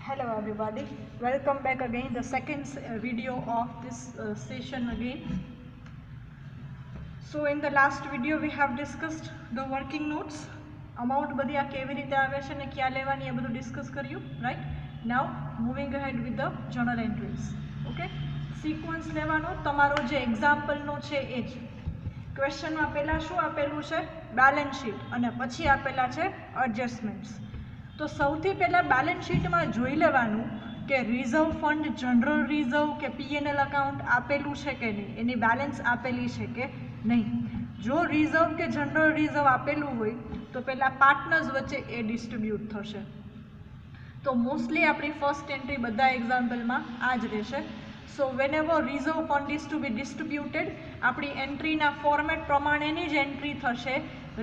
Hello everybody, welcome back again, the second video of this session again. So in the last video we have discussed the working notes, amount બધી આ કેવી રીતે આવે છે ને ક્યાં લેવાની એ બધું ડિસ્કસ કર્યું, right? Now moving ahead with the journal entries. Okay, sequence લેવાનો તમારો જે એક્ઝામ્પલ નો છે એ જ ક્વેશ્ચનમાં પહેલા શું આપેલું છે, બેલેન્સ શીટ, અને પછી આપેલા છે એડજસ્ટમેન્ટ્સ. તો સૌથી પહેલાં બેલેન્સ શીટમાં જોઈ લેવાનું કે રિઝર્વ ફંડ, જનરલ રિઝર્વ કે પીએનએલ અકાઉન્ટ આપેલું છે કે નહીં, એની બેલેન્સ આપેલી છે કે નહીં. જો રિઝર્વ કે જનરલ રિઝર્વ આપેલું હોય તો પહેલાં પાર્ટનર્સ વચ્ચે એ ડિસ્ટ્રીબ્યુટ થશે. તો મોસ્ટલી આપણી ફર્સ્ટ એન્ટ્રી બધા એક્ઝામ્પલમાં આ જ રહેશે. So whenever reserve fund is to be distributed, આપણી એન્ટ્રીના ફોર્મેટ પ્રમાણેની જ એન્ટ્રી થશે.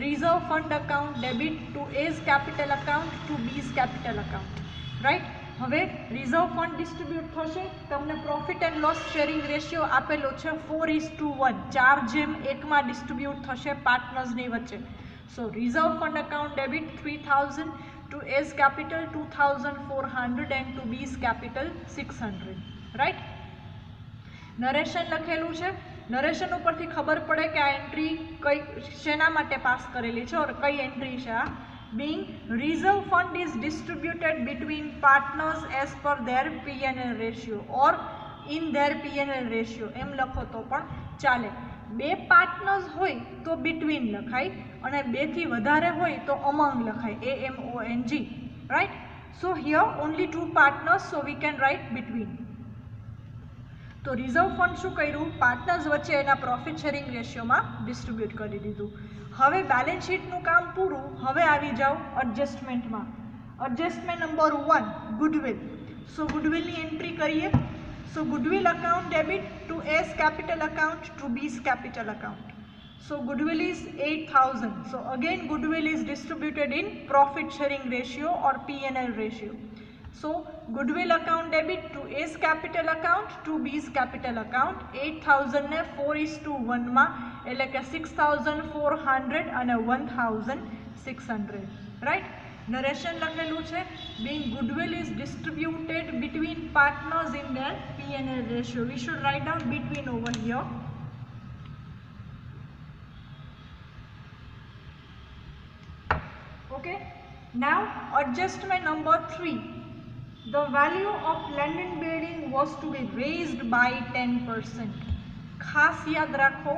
Reserve fund account debit to A's capital account to B's capital account, right. હવે રિઝર્વ ફંડ ડિસ્ટ્રીબ્યુટ થશે, તમને profit and loss sharing ratio આપેલો છે 4:1, 4:1 ડિસ્ટ્રીબ્યુટ થશે પાર્ટનર્સની વચ્ચે. So reserve fund account debit 3000 to A's capital 2400 and to B's capital 600, right. Narration લખેલું છે, નરેશન ઉપરથી ખબર પડે કે આ એન્ટ્રી કઈ શેના માટે પાસ કરેલી છે, ઓર કઈ એન્ટ્રી છે આ. Being reserve fund is distributed between partners as per their PNL ratio or in their PNL ratio, એમ લખો તો પણ ચાલે. બે પાર્ટનર્સ હોય તો બિટવીન લખાય, અને બેથી વધારે હોય તો અમંગ લખાય, AMONG, right. So here only 2 partners, so we can write between. તો રિઝર્વ ફંડ શું કર્યું, પાર્ટનર્સ વચ્ચે એના પ્રોફિટ શેરિંગ રેશિયોમાં ડિસ્ટ્રીબ્યુટ કરી દીધું. હવે બેલેન્સ શીટનું કામ પૂરું, હવે આવી જાઓ એડજસ્ટમેન્ટમાં. Adjustment number 1, goodwill. સો ગુડવિલની એન્ટ્રી કરીએ. So goodwill account debit to A's capital account to B's capital account. So goodwill is 8000. So again goodwill is distributed in profit sharing ratio or P&L ratio. So goodwill account debit to A's capital account to B's capital account. 8000 ને 4:1 માં, એટલે કે 6400 અને 1600, right. Narration લખેલું છે, being goodwill is distributed between partners in their P&L ratio. We should write down between over here. Okay, now adjustment number 3. The value of land and building was to be raised by 10%. ખાસ યાદ રાખો,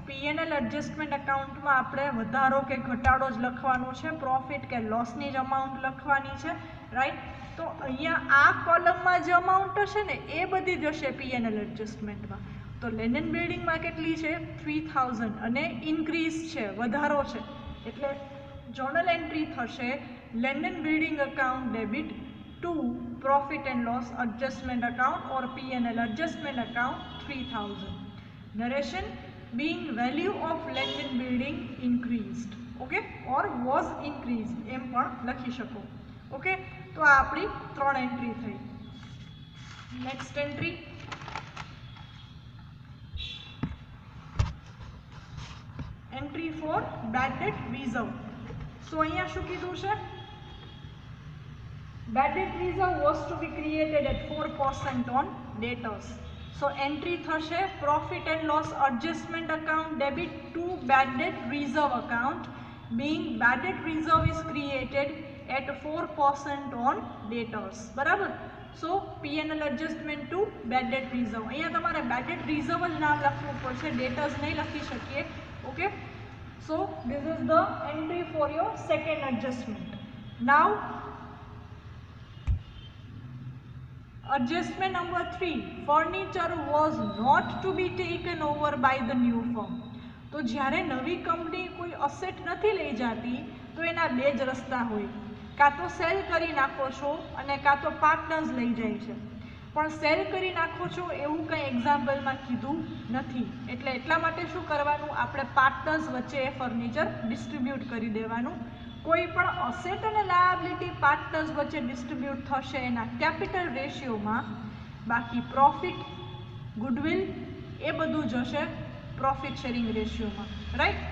P&L adjustment અકાઉન્ટમાં આપણે વધારો કે ઘટાડો જ લખવાનો છે, પ્રોફિટ કે લોસની જ અમાઉન્ટ લખવાની છે, રાઈટ. તો અહીંયા આ કોલમમાં જે અમાઉન્ટ હશે ને એ બધી જશે પીએનએલ એડજસ્ટમેન્ટમાં. તો લેન્ડ એન્ડ બિલ્ડિંગમાં કેટલી છે, 3000, અને ઇન્ક્રીઝ છે, વધારો છે, એટલે journal entry થશે land and building account debit to profit and loss adjustment account or P&L adjustment account 3000. Narration being value of land and building increased, okay, or was increased, એમ પણ લખી શકો. ઓકે, તો આ આપણી 3 એન્ટ્રી થઈ. Next entry, entry 4, bad debt reserve. So અહીંયા શું કીધું છે, bad debt reserve was to be created at 4% on debtors. So entry થશે profit and loss adjustment account debit to bad debt reserve account, being bad debt reserve is created at 4% on debtors, બરાબર. So P&L adjustment to bad debt reserve. અહીંયા તમારે bad debt reserve જ નામ લખવું પડશે, debtors નહીં લખી શકીએ. Okay, so this is the entry for your second adjustment. Now adjustment number 3, furniture was not to be taken over by the new firm. તો જ્યારે નવી કંપની કોઈ અસેટ નથી લઈ જાતી તો એના બે જ રસ્તા હોય, કાં તો સેલ કરી નાખો છો અને કાં તો પાર્ટનર્સ લઈ જાય છે. પણ સેલ કરી નાખો છો એવું કંઈ એક્ઝામ્પલમાં કીધું નથી, એટલે એટલા માટે શું કરવાનું, આપણે પાર્ટનર્સ વચ્ચે એ ફર્નિચર ડિસ્ટ્રીબ્યુટ કરી દેવાનું. કોઈ પણ અસેટ અને લાયબિલિટી પાર્ટનર્સ વચ્ચે ડિસ્ટ્રીબ્યુટ થશે એના કેપિટલ રેશિયોમાં, બાકી પ્રોફિટ, ગુડવિલ એ બધું જશે પ્રોફિટ શેરિંગ રેશિયોમાં, રાઈટ.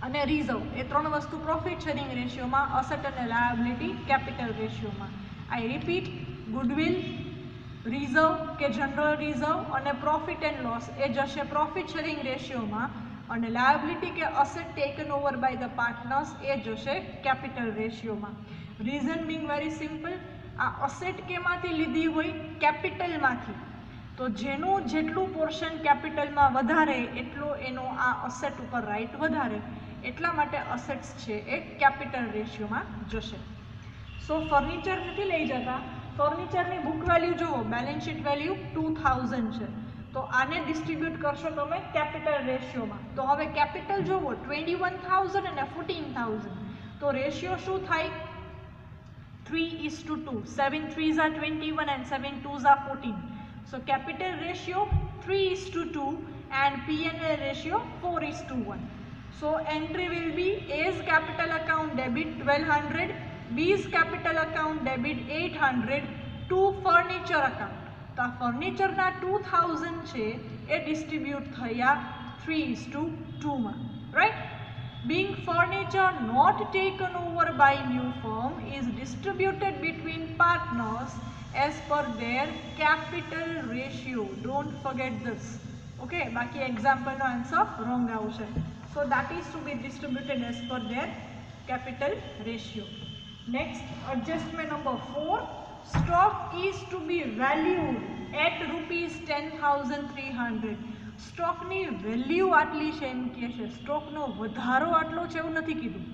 અને રિઝર્વ, એ 3 વસ્તુ પ્રોફિટ શેરિંગ રેશિયોમાં, અસેટ અને લાયબિલિટી કેપિટલ રેશિયોમાં. આઈ રિપીટ, ગુડવિલ, રિઝર્વ કે જનરલ રિઝર્વ અને પ્રોફિટ એન્ડ લોસ એ જશે પ્રોફિટ શેરિંગ રેશિયોમાં, અને લાયબિલિટી કે asset taken over by the partners એ જશે કેપિટલ રેશિયોમાં. રીઝન બિંગ વેરી સિમ્પલ, આ અસેટ કેમાંથી લીધી હોય? કેપિટલમાંથી. તો જેનું જેટલું પોર્શન કેપિટલમાં વધારે એટલો એનો આ અસેટ ઉપર રાઇટ વધારે, એટલા માટે અસેટ્સ છે એ કેપિટલ રેશિયોમાં જશે. સો ફર્નિચર નથી લઈ જતા, ફર્નિચરની બુક વેલ્યુ જુઓ, બેલેન્સ શીટ વેલ્યુ 2000 છે, તો આને ડિસ્ટ્રીબ્યુટ કરશો તમે કેપિટલ રેશિયોમાં. તો હવે કેપિટલ જુઓ 21,000 અને 14,000, તો રેશિયો શું થાય? 3:2. 7 3s are 21 and 7 2s are 14. So capital ratio 3:2 and P&L ratio 4:1. So entry will be A's capital account debit 1200, B's capital account debit 800 to furniture account. તો આ ફર્નિચરના 2000 છે એ ડિસ્ટ્રીબ્યુટ થયા 3:2 right. Being furniture not taken over by new firm is distributed between partners as per their capital ratio. Don't forget this. Okay, બાકી example નો answer wrong આવશે. So that is to be distributed as per their capital ratio. Next, adjustment number 4. Stock is to be valued at ₹10,300. સ્ટોકની value આટલી છે એમ કહે છે, સ્ટોકનો વધારો આટલો છે એવું નથી કીધું.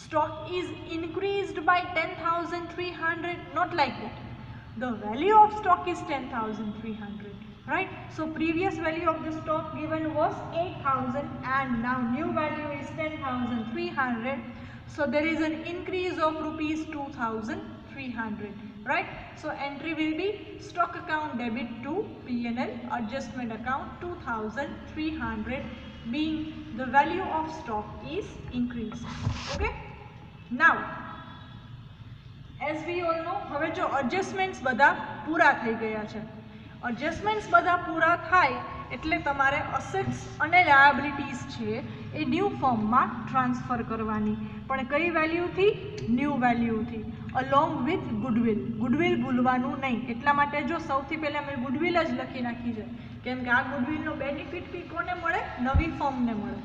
Stock is increased by 10,300, not like that. The value of stock is 10,300, right? So previous value of the stock given was 8,000 and now new value is 10,300. So there is an increase of ₹2,300, right? So entry will be stock account debit to P&L, adjustment account 2,300, being the value of stock is increased. Okay, now as we all know, હવે જો adjustments બધા પૂરા થઈ ગયા છે, adjustments બધા પૂરા થાય એટલે તમારે અસેટ્સ અને લાયબિલિટીઝ છે એ ન્યૂ ફોર્મમાં ટ્રાન્સફર કરવાની, પણ કઈ વેલ્યુથી? ન્યૂ વેલ્યુથી, અલોંગ વિથ ગુડવિલ. ગુડવિલ ભૂલવાનું નહીં, એટલા માટે જો સૌથી પહેલાં મેં ગુડવિલ જ લખી નાખી છે, કેમ કે આ ગુડવિલનો બેનિફિટ બી કોને મળે? નવી ફોર્મને મળે.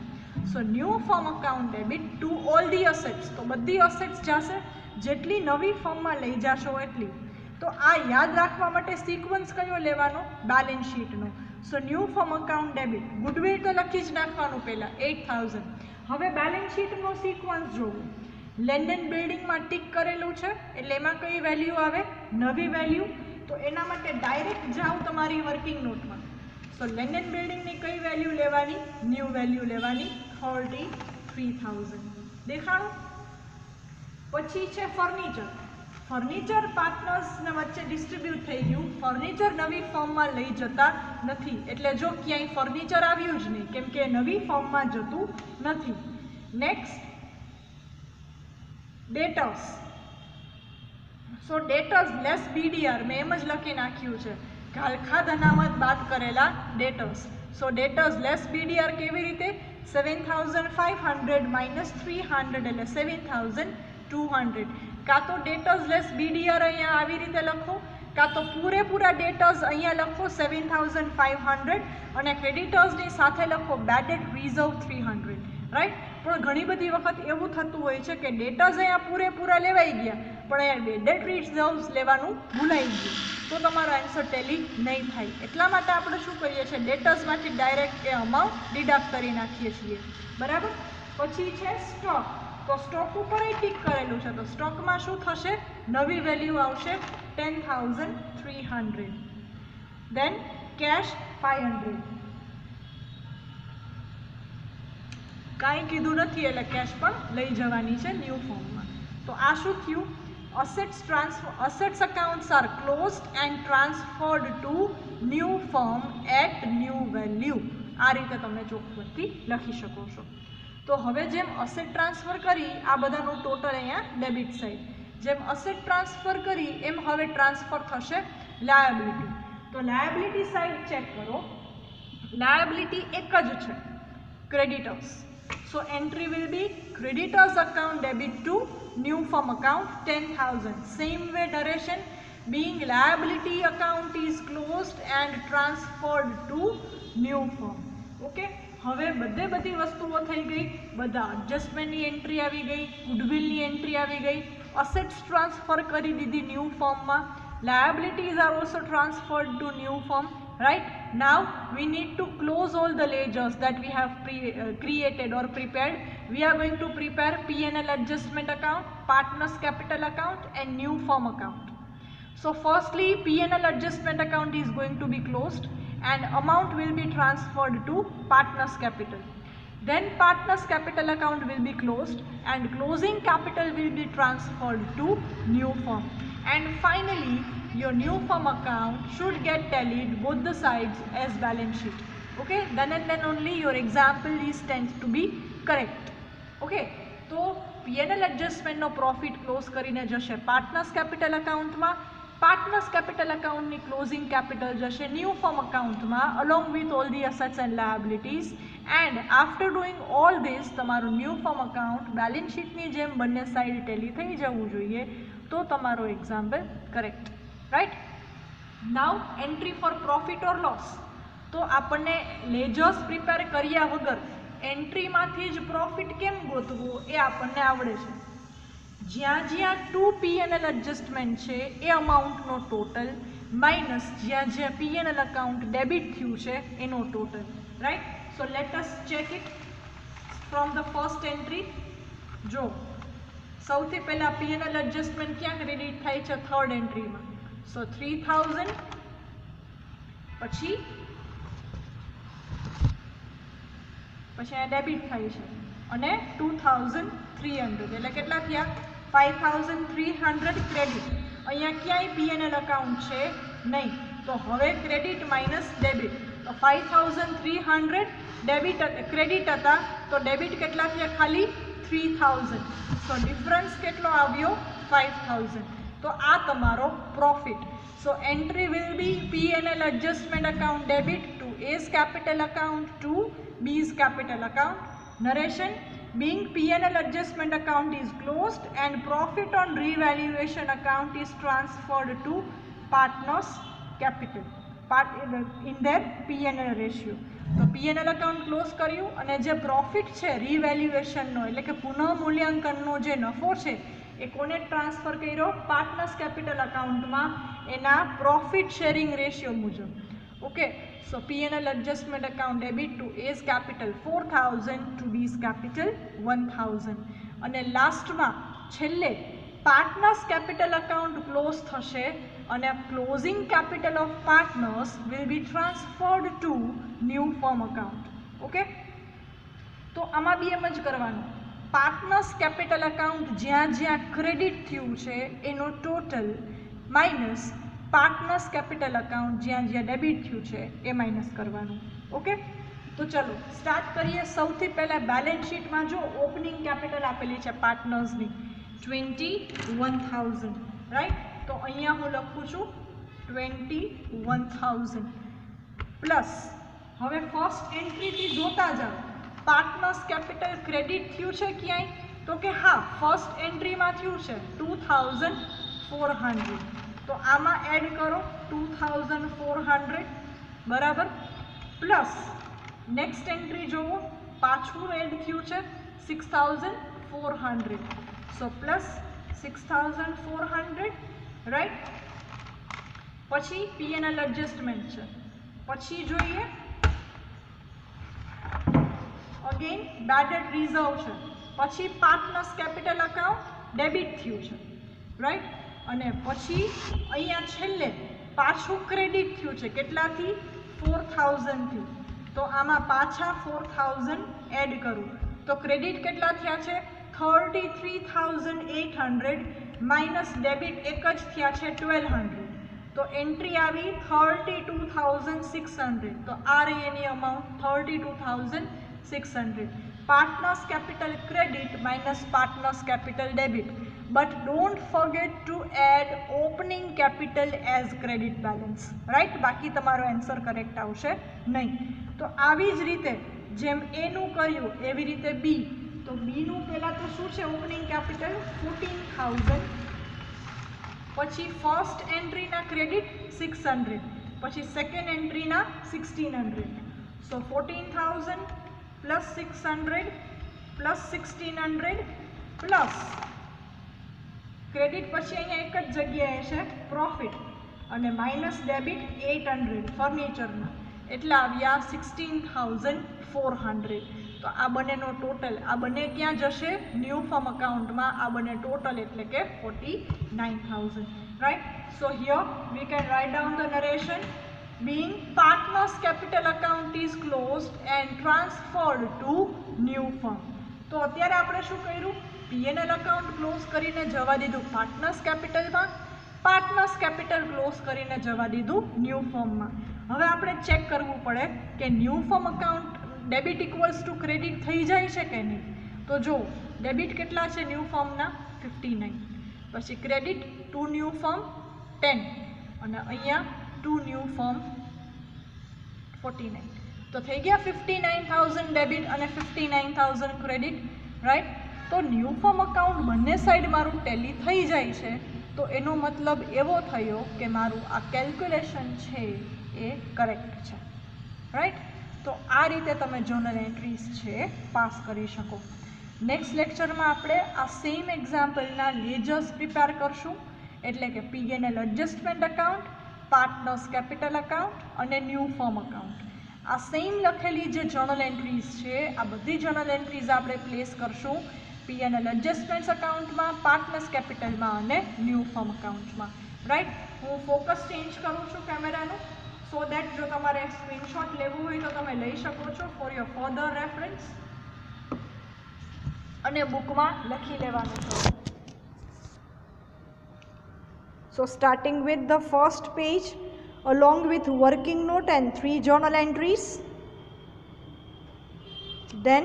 So new firm account debit to all the assets, તો બધી અસેટ્સ જશે, જેટલી નવી ફોર્મમાં લઈ જશો એટલી. તો આ યાદ રાખવા માટે સિક્વન્સ કયો લેવાનો? બેલેન્સ શીટનો. So new firm account debit, goodwill તો લખી જ નાખવાનું પહેલાં 8,000. હવે બેલેન્સ શીટનો સિક્વન્સ જોવો, લેન્ડ એન્ડ બિલ્ડિંગમાં ટીક કરેલું છે એટલે એમાં કઈ વેલ્યુ આવે? નવી વેલ્યુ. તો એના માટે ડાયરેક્ટ જાઓ તમારી વર્કિંગ નોટમાં. સો લેન્ડ એન્ડ બિલ્ડિંગની કઈ વેલ્યુ લેવાની? ન્યૂ વેલ્યુ લેવાની 33,000. દેખાણું? પછી છે ફર્નિચર. ફર્નિચર પાર્ટનર્સને વચ્ચે ડિસ્ટ્રીબ્યુટ થઈ ગયું, ફર્નિચર નવી ફોર્મમાં લઈ જતા નથી, એટલે જો ક્યાંય ફર્નિચર આવ્યું જ નહીં, કેમ કે નવી ફોર્મમાં જતું નથી. Next, debtors. So debtors less BDR, મેં એમ જ લખી નાખ્યું છે, ગાલખાદ અનામત બાદ કરેલા ડેટર્સ. સો ડેટર્સ લેસ BDR કેવી રીતે? 7,500 માઇનસ 300 એટલે 7,200. કાં તો ડેટર્સ લેસ BDR અહીંયા આવી રીતે લખો, કાં તો પૂરેપૂરા ડેટર્સ અહીંયા લખો 7,500 અને ક્રેડિટર્સની સાથે લખો બેડેડ રિઝર્વ 300, રાઈટ? પણ ઘણી બધી વખત એવું થતું હોય છે કે ડેટર્સ અહીંયા પૂરેપૂરા લેવાઈ ગયા પણ અહીંયા બેડેડ રિઝર્વ્સ લેવાનું ભૂલાઈ ગયું, તો તમારો આન્સર ટેલી નહીં થાય. એટલા માટે આપણે શું કરીએ છીએ? ડેટર્સમાંથી ડાયરેક્ટ એ અમાઉન્ટ ડિડક્ટ કરી નાખીએ છીએ, બરાબર? પછી છે સ્ટોક. તો સ્ટોક ઉપર ટીક કરેલું છે, તો સ્ટોકમાં શું થશે? નવી વેલ્યુ આવશે 10,300. દેન કેશ 500. કાંઈ કીધું નથી એટલે કેશ પણ લઈ જવાની છે ન્યૂ ફોર્મમાં. તો આ શું થયું? Assets accounts are closed and transferred to new form at new value. આ રીતે તમે ચોખ્ખવટથી લખી શકો છો. તો હવે જેમ અસેટ ટ્રાન્સફર કરી, આ બધાનું ટોટલ અહીંયા ડેબિટ સાઈડ, જેમ અસેટ ટ્રાન્સફર કરી એમ હવે ટ્રાન્સફર થશે લાયબિલિટી. તો લાયબિલિટી સાઈડ ચેક કરો, લાયબિલિટી એક જ છે, creditors. So So entry will be creditors account debit to new firm account 10,000. Same way duration being liability account is closed and transferred to new firm. Okay, હવે બધી વસ્તુઓ થઈ ગઈ, બધા એડજસ્ટમેન્ટની એન્ટ્રી આવી ગઈ, ગુડવિલની એન્ટ્રી આવી ગઈ, અસેટ્સ ટ્રાન્સફર કરી દીધી new ફર્મમાં, liabilities are also transferred to new firm. Right now we need to close all the ledgers that we have created or prepared. We are going to prepare P&L adjustment account, partners capital account and new firm account. So firstly P&L adjustment account is going to be closed and amount will be transferred to partners capital. Then partners capital account will be closed and closing capital will be transferred to new firm. And finally your new firm account should get tallied both the sides as balance sheet. Okay, then and then only your example is tends to be correct. Okay, so P&L adjustment no profit close કરીને જશે partners capital account માં, partners capital account ની closing capital જશે new firm account માં along with all the assets and liabilities. And after doing all this તમારું new firm account balance sheet ની જેમ બંને સાઈડ ટેલી થઈ જવું જોઈએ, તો તમારો એક્ઝામ્પલ કરેક્ટ. રાઈટ, નાઉ એન્ટ્રી ફોર પ્રોફિટ ઓર લોસ. તો આપણને લેજર્સ પ્રિપેર કર્યા વગર એન્ટ્રીમાંથી જ પ્રોફિટ કેમ ગોતવું એ આપણને આવડે છે. જ્યાં જ્યાં 2 P&L એડજસ્ટમેન્ટ છે એ અમાઉન્ટનો ટોટલ માઇનસ જ્યાં જ્યાં P&L અકાઉન્ટ ડેબિટ થયું છે એનો total. Right, so let us check it from the first entry. જો સૌથી પહેલાં P&L એડજસ્ટમેન્ટ ક્યાં ક્રેડિટ થાય છે? થર્ડ એન્ટ્રીમાં. સો 3000 પછી અહીંયા ડેબિટ થાય છે અને 2300 એટલે કેટલા થયા? 5300 ક્રેડિટ. અહીંયા ક્યાંય P&L અકાઉન્ટ છે નહીં, તો હવે ક્રેડિટ માઇનસ ડેબિટ. તો 5300 ડેબિટ ક્રેડિટ હતા, તો ડેબિટ કેટલા થયા? ખાલી 3000. સો ડિફરન્સ કેટલો આવ્યો? 5000. તો આ તમારો profit. So entry will be P&L adjustment account debit two A's capital account to B's capital account. Narration being P&L adjustment account is closed and profit on revaluation account is transferred to partners capital in their P&L ratio. તો P&L account close કર્યું અને જે profit છે રિવેલ્યુએશનનો એટલે કે પુનઃમૂલ્યાંકનનો જે નફો છે એ કોને ટ્રાન્સફર કર્યો? પાર્ટનર્સ કેપિટલ અકાઉન્ટમાં એના પ્રોફિટ શેરિંગ રેશિયો મુજબ. Okay, so P&L adjustment account debit to A's capital 4000 to B's capital 1000. અને લાસ્ટમાં છેલ્લે પાર્ટનર્સ કેપિટલ અકાઉન્ટ ક્લોઝ થશે અને closing capital of partners will be transferred to new firm account. Okay, તો આમાં બી એમ જ કરવાનું. પાર્ટનર્સ કેપિટલ અકાઉન્ટ જ્યાં જ્યાં ક્રેડિટ થયું છે એનો total minus partners capital account જ્યાં જ્યાં ડેબિટ થયું છે એ માઇનસ કરવાનું. ઓકે, તો ચલો સ્ટાર્ટ કરીએ. સૌથી પહેલાં બેલેન્સ શીટમાં જો ઓપનિંગ કેપિટલ આપેલી છે પાર્ટનર્સની 21000. રાઈટ, તો અહીંયા હું લખું છું 21000 પ્લસ. હવે ફર્સ્ટ એન્ટ્રીથી જોતા જાઓ પાર્ટનર્સ કેપિટલ ક્રેડિટ થયું છે ક્યાંય? તો કે હા, ફર્સ્ટ એન્ટ્રીમાં થયું છે 2400. તો આમાં એડ કરો 2400 બરાબર, પ્લસ નેક્સ્ટ એન્ટ્રી જોવો પાછું એડ થયું છે 6400. સો પ્લસ 6400. રાઈટ, પછી P&L એડજસ્ટમેન્ટ છે, પછી જોઈએ અગેન બેડેડ રિઝર્વ છે, પછી પાર્ટનર્સ કેપિટલ અકાઉન્ટ ડેબિટ થયું છે. રાઈટ, અને પછી અહીંયા છેલ્લે પાછું ક્રેડિટ થયું છે કેટલાથી? 4000થી. તો આમાં પાછા 4000 એડ કરું તો ક્રેડિટ કેટલા થયા છે? 33800 માઇનસ ડેબિટ એક જ થયા છે 1200. તો એન્ટ્રી આવી 32600. તો આ રહી એની amount 32600. Partners capital credit minus partners capital debit. But don't forget to add opening capital as credit balance. Right? બાકી તમારો આન્સર કરેક્ટ આવશે નહીં. તો આવી જ રીતે જેમ A નું કર્યું એવી રીતે B, તો B નું પહેલા તો શું છે ઓપનિંગ કેપિટલ 14,000, પછી ફર્સ્ટ એન્ટ્રીના ક્રેડિટ 600, પછી સેકન્ડ એન્ટ્રીના 1600. સો 14,000 પ્લસ 600 પ્લસ 1600 પ્લસ ક્રેડિટ, પછી અહીંયા એક જ જગ્યાએ છે પ્રોફિટ, અને માઇનસ ડેબિટ 800 ફર્નિચરના, એટલે આવ્યા 16,400. તો આ બંનેનો ટોટલ, આ બંને ક્યાં જશે? ન્યૂ ફર્મ અકાઉન્ટમાં. આ બંને ટોટલ એટલે કે 49,000. Right. So here we can write down the narration. Being partners capital account is closed and transferred to new firm. તો અત્યારે આપણે શું કર્યું? P&L અકાઉન્ટ ક્લોઝ કરીને જવા દીધું પાર્ટનર્સ કેપિટલમાં, પાર્ટનર્સ કેપિટલ ક્લોઝ કરીને જવા દીધું ન્યૂ ફર્મમાં. હવે આપણે ચેક કરવું પડે કે new firm account debit equals to credit થઈ જાય છે કે નહીં. તો જો ડેબિટ કેટલા છે ન્યૂ ફર્મના? 59, પછી ક્રેડિટ ટુ ન્યૂ ફર્મ 10, અને અહીંયા ટુ ન્યૂ ફર્મ 49. તો થઈ ગયા 59,000 ડેબિટ અને 59,000 ક્રેડિટ. રાઈટ. તો ન્યૂ ફર્મ અકાઉન્ટ બંને સાઈડ મારું ટેલી થઈ જાય છે, તો એનો મતલબ એવો થયો કે મારું આ કેલ્ક્યુલેશન છે એ કરેક્ટ છે. રાઈટ. તો આ રીતે તમે જર્નલ એન્ટ્રીઝ છે પાસ કરી શકો. નેક્સ્ટ લેક્ચરમાં આપણે આ સેમ એક્ઝામ્પલના લેજર્સ પ્રિપેર કરશું, એટલે કે P&L adjustment account, partners capital account અને ન્યૂ ફર્મ અકાઉન્ટ. આ સેમ લખેલી જે જર્નલ એન્ટ્રીઝ છે, આ બધી જર્નલ એન્ટ્રીઝ આપણે પ્લેસ કરશું P&L એડજસ્ટમેન્ટ્સ અકાઉન્ટમાં, પાર્ટનર્સ કેપિટલમાં અને ન્યૂ ફર્મ અકાઉન્ટમાં. રાઈટ. હું ફોકસ ચેન્જ કરું છું કેમેરાનું, સો દેટ જો તમારે સ્ક્રીનશોટ લેવું હોય તો તમે લઈ શકો છો ફોર યોર ફર્ધર રેફરન્સ, અને બુકમાં લખી લેવાનું છે. So starting with the first page along with working note and 3 journal entries. Then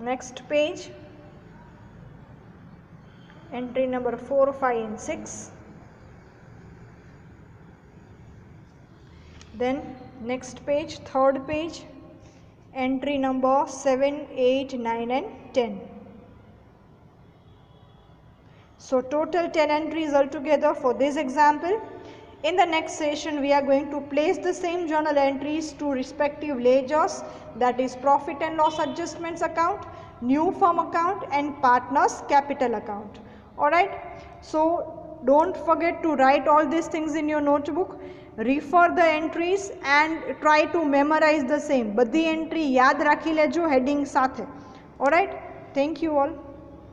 next page, entry number 4, 5 and 6. Then next page, third page, entry number 7, 8, 9 and 10. So total 10 entries altogether for this example. In the next session we are going to place the same journal entries to respective ledgers, that is profit and loss adjustments account, new firm account and partners capital account. Alright. So don't forget to write all these things in your notebook. Refer the entries and try to memorize the same. બધી entry યાદ રાખી લેજો heading સાથે. Alright. Thank you all.